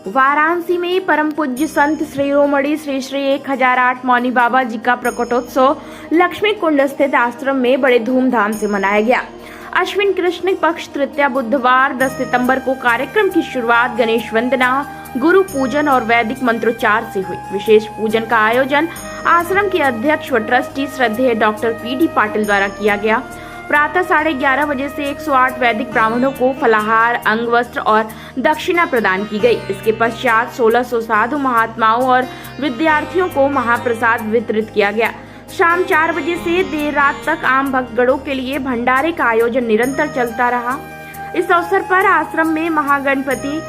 वाराणसी में परम पूज्य संत शिरोमणि श्री श्री 1008 मौनी बाबा जी का प्रकटोत्सव लक्ष्मी कुंड स्थित आश्रम में बड़े धूमधाम से मनाया गया। अश्विन कृष्ण पक्ष तृतीया बुधवार 10 सितंबर को कार्यक्रम की शुरुआत गणेश वंदना, गुरु पूजन और वैदिक मंत्रोच्चार से हुई। विशेष पूजन का आयोजन आश्रम के अध्यक्ष व ट्रस्टी श्रद्धेय डॉक्टर पी.डी. पाटिल द्वारा किया गया। प्रातः 11:30 बजे से 108 वैदिक ब्राह्मणों को फलाहार, अंग वस्त्र और दक्षिणा प्रदान की गई। इसके पश्चात 1600 साधु महात्माओं और विद्यार्थियों को महाप्रसाद वितरित किया गया। शाम 4 बजे से देर रात तक आम भक्तगणों के लिए भंडारे का आयोजन निरंतर चलता रहा। इस अवसर पर आश्रम में महागणपति,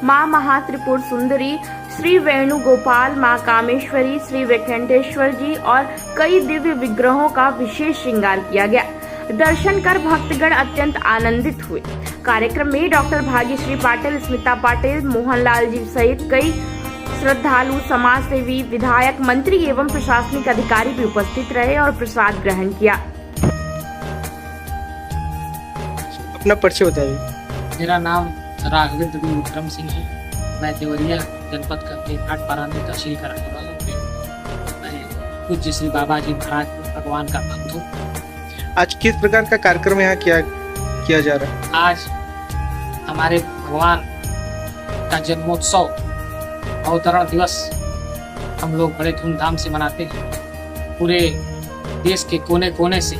माँ महात्रिपुर सुंदरी, श्री वेणुगोपाल, माँ कामेश्वरी, श्री वेंकटेश्वर जी और कई दिव्य विग्रहों का विशेष श्रृंगार किया गया। दर्शन कर भक्तगण अत्यंत आनंदित हुए। कार्यक्रम में डॉक्टर भाग्यश्री पाटिल, स्मिता पाटिल, मोहनलाल जी सहित कई श्रद्धालु, समाज सेवी, विधायक, मंत्री एवं प्रशासनिक अधिकारी भी उपस्थित रहे और प्रसाद ग्रहण किया। अपना परिचय बताइए। मेरा नाम राघवेंद्र विक्रम सिंह है। मैं देवरिया जनपद का घाटपारानी तहसील का रहने वाला हूँ। मैं पूज्य श्री बाबा जी महाराज भगवान का भक्त हूँ। आज किस प्रकार का कार्यक्रम यहाँ किया जा रहा है? आज हमारे भगवान का जन्मोत्सव अवतरण दिवस हम लोग बड़े धूमधाम से मनाते हैं। पूरे देश के कोने कोने से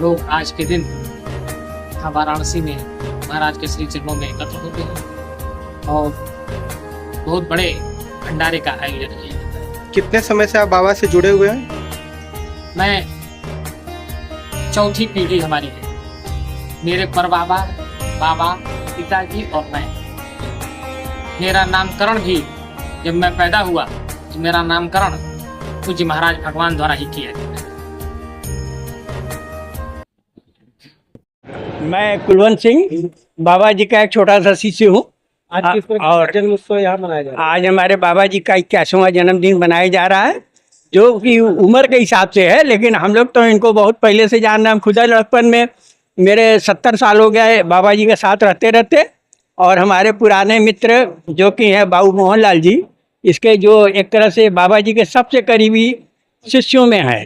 लोग आज के दिन यहाँ वाराणसी में महाराज के श्री चरणों में एकत्र होते हैं और बहुत बड़े भंडारे का आयोजन किया जाता है। कितने समय से आप बाबा से जुड़े हुए हैं? मैं चौथी पीढ़ी हमारी है। मेरे परबाबा, बाबा, पिताजी और मैं। मेरा नामकरण भी जब मैं पैदा हुआ तो मेरा नामकरण पूज्य महाराज भगवान द्वारा ही किया गया। मैं कुलवंत सिंह बाबा जी का एक छोटा सा शिष्य हूँ। आज किस प्रकार जन्म उत्सव यहाँ मनाया जा रहा है? आज हमारे बाबा जी का 81वां जन्मदिन मनाया जा रहा है, जो कि उम्र के हिसाब से है, लेकिन हम लोग तो इनको बहुत पहले से जान रहे हैं। खुदा लड़कपन में मेरे 70 साल हो गए बाबा जी के साथ रहते रहते, और हमारे पुराने मित्र जो कि हैं बाबू मोहनलाल जी, इसके जो एक तरह से बाबा जी के सबसे करीबी शिष्यों में है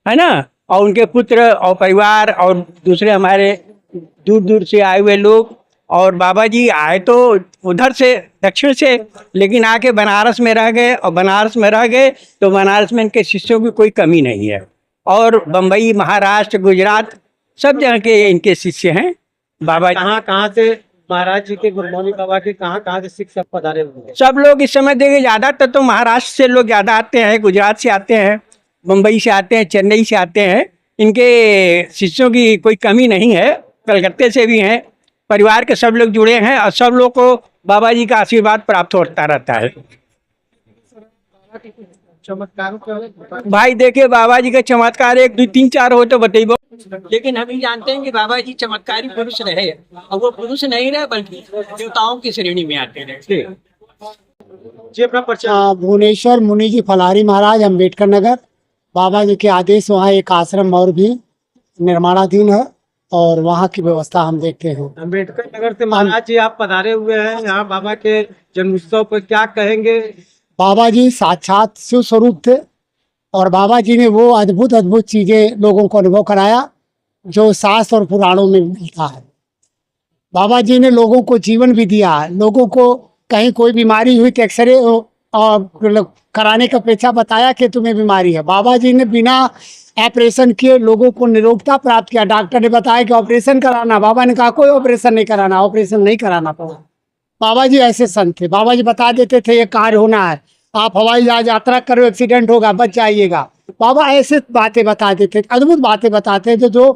ना। और उनके पुत्र और परिवार और दूसरे हमारे दूर दूर से आए हुए लोग, और बाबा जी आए तो उधर से दक्षिण से, लेकिन आके बनारस में रह गए, और बनारस में रह गए तो बनारस में इनके शिष्यों की कोई कमी नहीं है। और बम्बई, महाराष्ट्र, गुजरात सब जगह के इनके शिष्य हैं। बाबा कहाँ से महाराज जी के, गुरु मौनी बाबा के कहाँ से शिक्षक पधारे हुए हैं? सब लोग इस समय देखे, ज़्यादातर तो महाराष्ट्र से लोग ज़्यादा आते हैं, गुजरात से आते हैं, मुंबई से आते हैं, चेन्नई से आते हैं। इनके शिष्यों की कोई कमी नहीं है। कलकत्ते से भी हैं। परिवार के सब लोग जुड़े हैं और सब लोग को बाबा जी का आशीर्वाद प्राप्त होता रहता है। भाई देखिए, बाबा जी का चमत्कार 1, 2, 3, 4 हो तो बताइए, लेकिन हम ही जानते हैं कि बाबा जी चमत्कारी पुरुष रहे, और वो पुरुष नहीं रहे बल्कि देवताओं की श्रेणी में आते रहे। जी अपना परिचय। भुवनेश्वर मुनि जी फलारी महाराज, अम्बेडकर नगर। बाबा जी के आदेश वहाँ एक आश्रम और भी निर्माणाधीन है और वहाँ की व्यवस्था हम देखते हैं। अम्बेडकर नगर से महाराज जी आप पधारे हुए हैं यहाँ बाबा के जन्मोत्सव पर, क्या कहेंगे? बाबा जी साक्षात शिव स्वरूप थे और बाबा जी ने वो अद्भुत अद्भुत चीजें लोगों को अनुभव कराया जो शास्त्र और पुराणों में मिलता है। बाबा जी ने लोगों को जीवन भी दिया है। लोगों को कहीं कोई बीमारी हुई तो एक्सरे और कराने का पेशा बताया कि तुम्हें बीमारी है। बाबा जी ने बिना ऑपरेशन किए लोगों को निरोगता प्राप्त किया। डॉक्टर ने बताया कि ऑपरेशन कराना, बाबा ने कहा कोई ऑपरेशन नहीं कराना, ऑपरेशन नहीं कराना पड़ा। बाबा जी ऐसे संत थे। बाबा जी बता देते थे ये कार्य होना है, आप हवाई जहाज यात्रा करो, एक्सीडेंट होगा, बच जाइएगा। बाबा ऐसे बातें बता देते, अद्भुत बातें बताते थे जो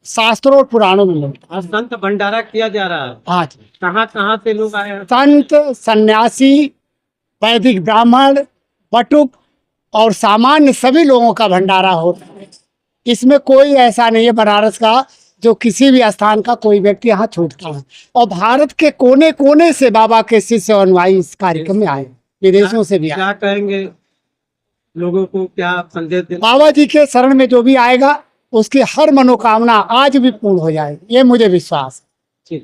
शास्त्रों और पुराणों में मिलता है। संत भंडारा किया जा रहा है। हाँ जी। कहाँ से लोग आए हैं? संत, सन्यासी, वैदिक ब्राह्मण, बटुक और सामान्य सभी लोगों का भंडारा होता है। इसमें कोई ऐसा नहीं है बनारस का जो किसी भी स्थान का कोई व्यक्ति यहाँ छूटता है। और भारत के कोने कोने से बाबा के शिष्य और अनुयायी इस कार्यक्रम में आए, विदेशों से भी आए। क्या कहेंगे लोगों को, क्या संदेश दें? बाबा जी के शरण में जो भी आएगा उसकी हर मनोकामना आज भी पूर्ण हो जाएगी, ये मुझे विश्वास है।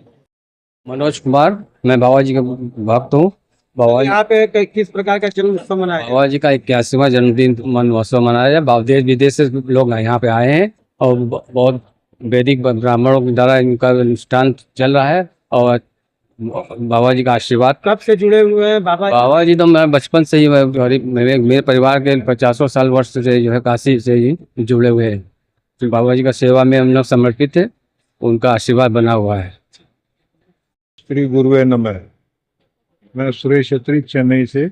मनोज कुमार, मैं बाबा जी का भक्त हूँ। बाबा यहाँ पे किस प्रकार का जन्म उत्सव मनाया जाता है? बाबा जी का 81वां जन्मदिन महोत्सव मनाया जाए। देश विदेश से लोग यहाँ पे आए हैं और बहुत वैदिक ब्राह्मणों के द्वारा इनका अनुष्ठान चल रहा है और बाबा जी का आशीर्वाद। कब से जुड़े हुए हैं बाबा जी? बाबा जी तो मैं बचपन से ही मेरे परिवार के 50 साल वर्ष से जो है काशी से ही जुड़े हुए हैं। तो बाबा जी का सेवा में हम लोग समर्पित थे, उनका आशीर्वाद बना हुआ है। श्री गुरुवे नमः। मैं सुरेश छत्री चेन्नई से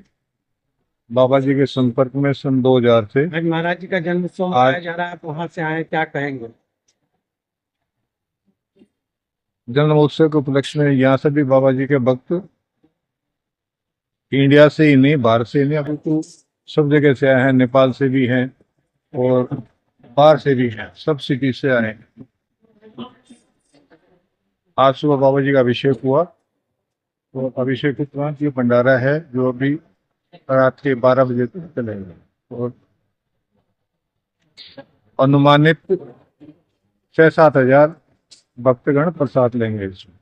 बाबा जी के संपर्क में सन 2000 से। आज महाराज जी का जन्म उत्सव मनाया जा रहा है, आप वहाँ से आए, क्या कहेंगे? जन्म उत्सव के उपलक्ष्य में यहाँ से भी बाबा जी के भक्त इंडिया से ही नहीं, भारत से ही नहीं, अभी तो सब जगह से आए हैं, नेपाल से भी हैं और बाहर से भी हैं, सब सिटी से आए हैं। आज सुबह बाबा जी का अभिषेक हुआ और अभिषेक के उपरांत ये भंडारा है जो अभी रात के 12 बजे तक चलेगा और अनुमानित 6-7 हजार भक्तगण प्रसाद लेंगे इसमें।